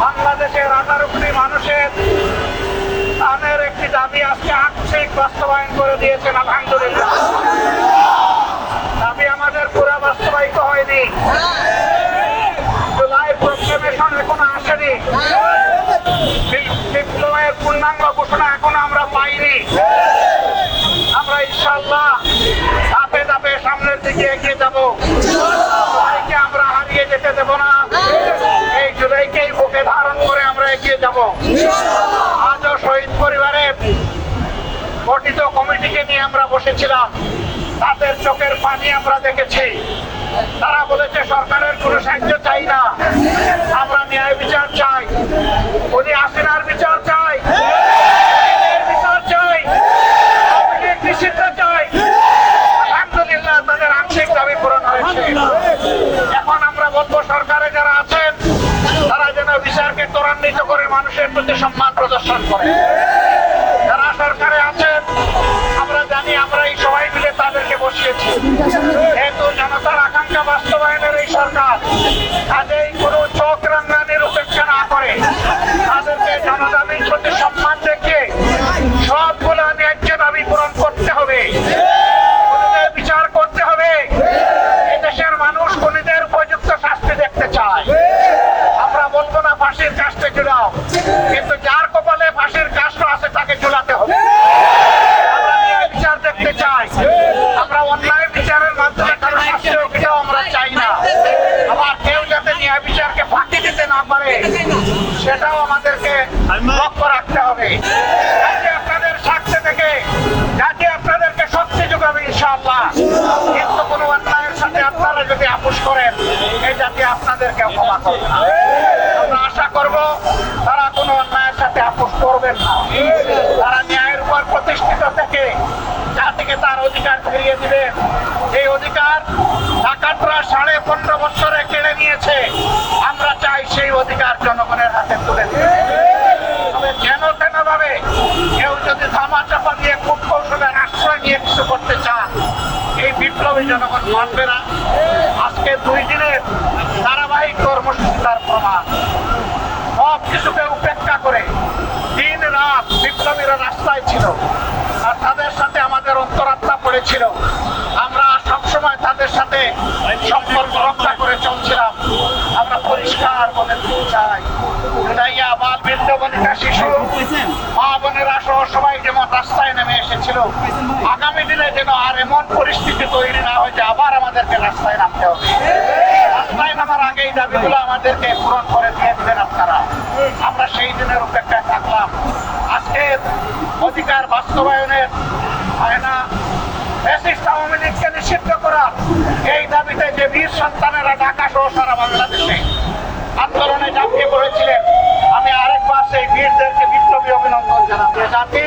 বাংলাদেশের 18 কোটি মানুষের প্রাণের একটি দাবি আজকে আংশিক বাস্তবায়ন করে দিয়েছেন, আলহামদুলিল্লাহ। দাবি আমাদের পুরো বাস্তবায়িত হয়নি, জুলাই প্রক্লেমেশন এখনো আসেনি, বিপ্লবের পূর্ণাঙ্গ ঘোষণা এখনো আমরা পাইনি। আমরা ইনশাআল্লাহ ধাপে ধাপে সামনের দিকে এগিয়ে যাব। জুলাইকে আমরা হারিয়ে যেতে দেব না, এই জুলাইকেই বুকে ধারণ করে আমরা এগিয়ে যাব। আজও শহীদ পরিবারের গঠিত কমিটিকে নিয়ে আমরা বসেছিলাম, তাদের চোখের পানি আমরা দেখেছি। তারা বলেছে সরকারের কোনো সাহায্য চাই না, আমরা ন্যায় বিচার চাই, উনি হাসিনার বিচার চাই, বিচার চাই, নিষিদ্ধ চাই। আলহামদুলিল্লাহ তাদের আংশিক দাবি পূরণ হয়েছে। এখন আমরা বলবো সরকারে যারা আছেন তারা যেন বিচারকে ত্বরান্বিত করে মানুষের প্রতি সম্মান প্রদর্শন করে। যারা সরকারে আছেন আমরা জানি, আমরা এই সবাই মিলে তাদেরকে বসিয়েছি, যেহেতু জনতার আকাঙ্ক্ষা বাস্তবায়নের এই সরকার, কাজেই কোনো চোখ রাঙানির উপেক্ষা না করে তাদেরকে জনদাবির প্রতি সম্মান দেখিয়ে সবগুলো ন্যায্য দাবি পূরণ করতে হবে, খুনিদের বিচার করতে হবে। এদেশের মানুষ খুনিদের উপযুক্ত শাস্তি দেখতে চায়। আমরা বলবো না ফাঁসির কাস্টে ঝুলাও, কিন্তু যার কপালে ফাঁসির কাস্ট আছে তাকে ঝুলাতে হবে। আমরা ন্যায় বিচার দেখতে চাই, আমরা অন্যায় বিচারের মাধ্যমে কারো শাস্তি হোক এটাও আমরা চাই না। আবার কেউ যাতে ন্যায় বিচারকে ফাঁকি দিতে না পারে সেটাও আমাদেরকে লক্ষ্য রাখতে হবে। যাতে আপনাদের স্বার্থে থেকে যাতে আপনাদেরকে শক্তি যোগাবে ইনশাআল্লাহ, কিন্তু কোনো অন্যায়ের সাথে আপনারা যদি আপোষ করেন এই জাতি আপনাদেরকে ক্ষমা করবে না। আমরা আশা করব তারা কোনো অন্যায়ের সাথে আপোষ করবেন না, তারা ন্যায়ের উপর প্রতিষ্ঠিত থেকে জাতিকে তার অধিকার ফিরিয়ে দিবেন। এই অধিকার ডাকাতরা 15.5 বছরে কেড়ে নিয়েছে, আমরা চাই সেই অধিকার জনগণের হাতে তুলে দিতে। তবে যেন তেন ভাবে কেউ যদি ধামাচাপা দিয়ে খুব কৌশলের আশ্রয় নিয়ে কিছু করতে চান, এই বিপ্লবী জনগণ মানবে না। আজকে 2 দিনের ধারাবাহিক কর্মসূচি তার প্রমাণ। সব কিছুকে উপেক্ষা করে দিন রাত বিপ্লবীরা রাস্তায় ছিল, আর তাদের সাথে আমাদের অন্তরাত্মা পড়েছিল। আমরা সবসময় তাদের সাথে সম্পর্ক রক্ষা করে চলছিলাম। আমরা পরিষ্কার বলে চাই, বাল বৃদ্ধ বনিতা শিশু মা বোনেরা সহ সবাই যেমন রাস্তায় নেমে এসেছিল, আগামী দিনে যেন আর এমন পরিস্থিতি তৈরি না হয় যে আবার আমাদেরকে রাস্তায় নামতে হবে। রাস্তায় নামার আগে এই দাবিগুলো আমাদেরকে পূরণ করে দিয়ে দিবেন আপনারা। আমরা সেই দিনের অপেক্ষায় থাকলাম। আজকে অধিকার বাস্তবায়নের হয় না, আওয়ামী লীগকে নিষিদ্ধ করা এই দাবিতে যে বীর সন্তানেরা ঢাকা সহ সারা বাংলাদেশে আন্দোলনে ঝাঁপিয়ে পড়েছিলেন, আমি আরেকবার সেই বীরদেরকে বিপ্লবী অভিনন্দন জানাতে। জাতি